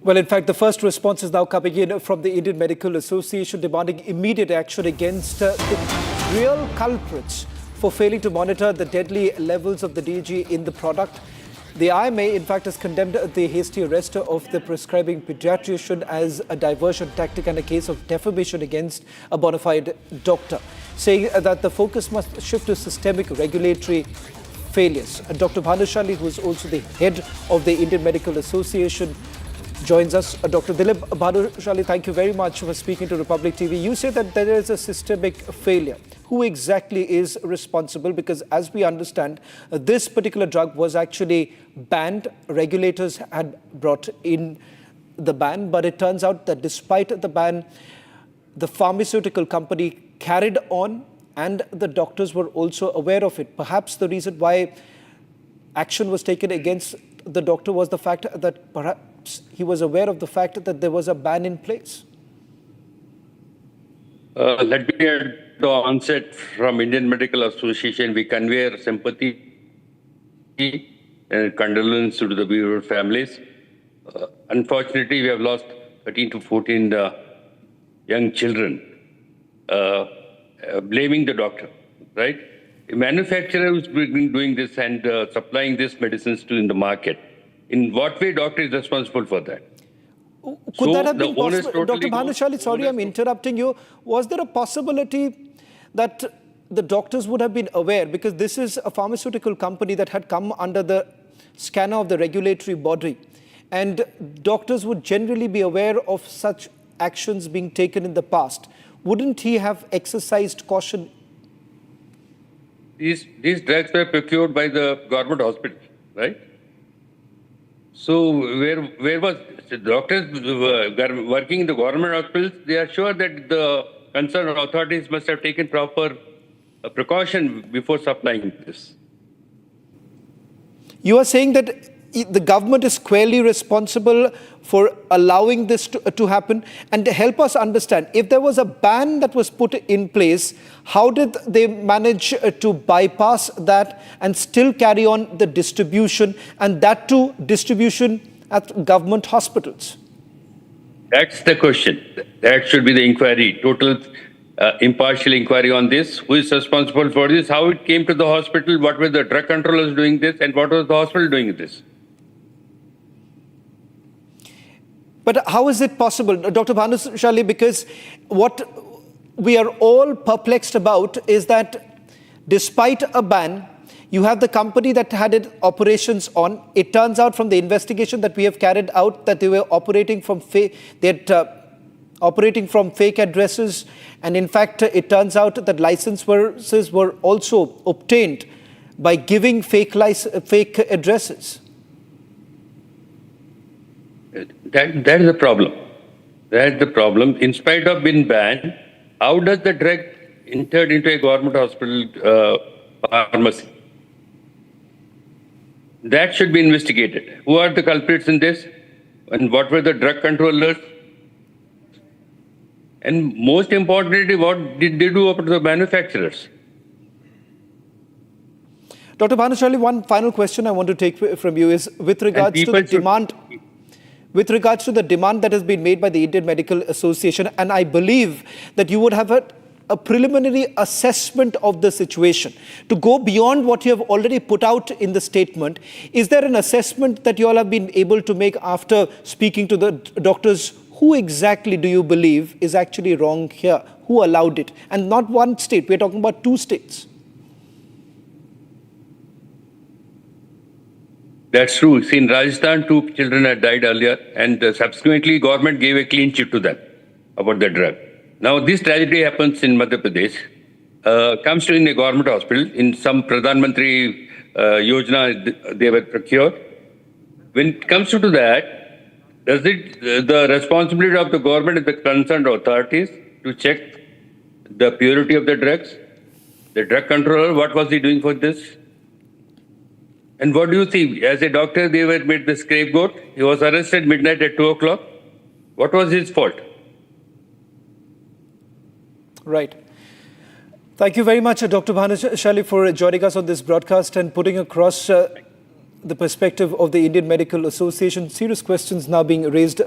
Well, in fact, the first response is now coming in from the Indian Medical Association demanding immediate action against the real culprits for failing to monitor the deadly levels of the DG in the product. The IMA, in fact, has condemned the hasty arrest of the prescribing pediatrician as a diversion tactic and a case of defamation against a bona fide doctor, saying that the focus must shift to systemic regulatory failures. Dr. Bhanushali, who is also the head of the Indian Medical Association, joins us. Dr. Dilip Bhanushali, thank you very much for speaking to Republic TV. You say that there is a systemic failure. Who exactly is responsible? Because as we understand, this particular drug was actually banned. Regulators had brought in the ban, but it turns out that despite the ban, the pharmaceutical company carried on and the doctors were also aware of it. Perhaps the reason why action was taken against the doctor was the fact that perhaps he was aware of the fact that there was a ban in place. Let me at the onset from Indian Medical Association, we convey our sympathy and condolence to the bereaved families. Unfortunately, we have lost 13 to 14 young children, blaming the doctor, right? A manufacturer who's been doing this and supplying these medicines to in the market. In what way doctor is responsible for that? Could that have been possible? Dr. Bhanushali, sorry, I'm interrupting you. Was there a possibility that the doctors would have been aware? Because this is a pharmaceutical company that had come under the scanner of the regulatory body. And doctors would generally be aware of such actions being taken in the past. Wouldn't he have exercised caution? These drugs were procured by the government hospital, right? So where was the doctors working in the government hospitals? They are sure that the concerned authorities must have taken proper precaution before supplying this. You are saying that the government is squarely responsible for allowing this to happen. And to help us understand, if there was a ban that was put in place, how did they manage to bypass that and still carry on the distribution, and that too distribution at government hospitals? That's the question. That should be the inquiry, total impartial inquiry on this. Who is responsible for this? How it came to the hospital? What were the drug controllers doing this? And what was the hospital doing this? But how is it possible, Dr. Bhanushali? Because what we are all perplexed about is that despite a ban, you have the company that had its operations on. It turns out from the investigation that we have carried out that they were operating from fake addresses. And in fact, it turns out that licenses were also obtained by giving fake addresses. That is the problem. That's the problem. In spite of being banned, how does the drug entered into a government hospital pharmacy? That should be investigated. Who are the culprits in this? And what were the drug controllers? And most importantly, what did they do up to the manufacturers? Dr. Bhanushali, one final question I want to take from you is with regards to the demand. With regards to the demand that has been made by the Indian Medical Association, and I believe that you would have a preliminary assessment of the situation. To go beyond what you have already put out in the statement, is there an assessment that you all have been able to make after speaking to the doctors? Who exactly do you believe is actually wrong here? Who allowed it? And not one state, we're talking about 2 states. That's true. See, in Rajasthan, 2 children had died earlier, and subsequently government gave a clean chit to them about the drug. Now, this tragedy happens in Madhya Pradesh, comes to in a government hospital, in some Pradhan Mantri Yojana they were procured. When it comes to that, does it the responsibility of the government and the concerned authorities to check the purity of the drugs? The drug controller, what was he doing for this? And what do you think? As a doctor, they were made the scapegoat. He was arrested midnight at 2 o'clock. What was his fault? Right. Thank you very much, Dr. Bhanushali, for joining us on this broadcast and putting across the perspective of the Indian Medical Association. Serious questions now being raised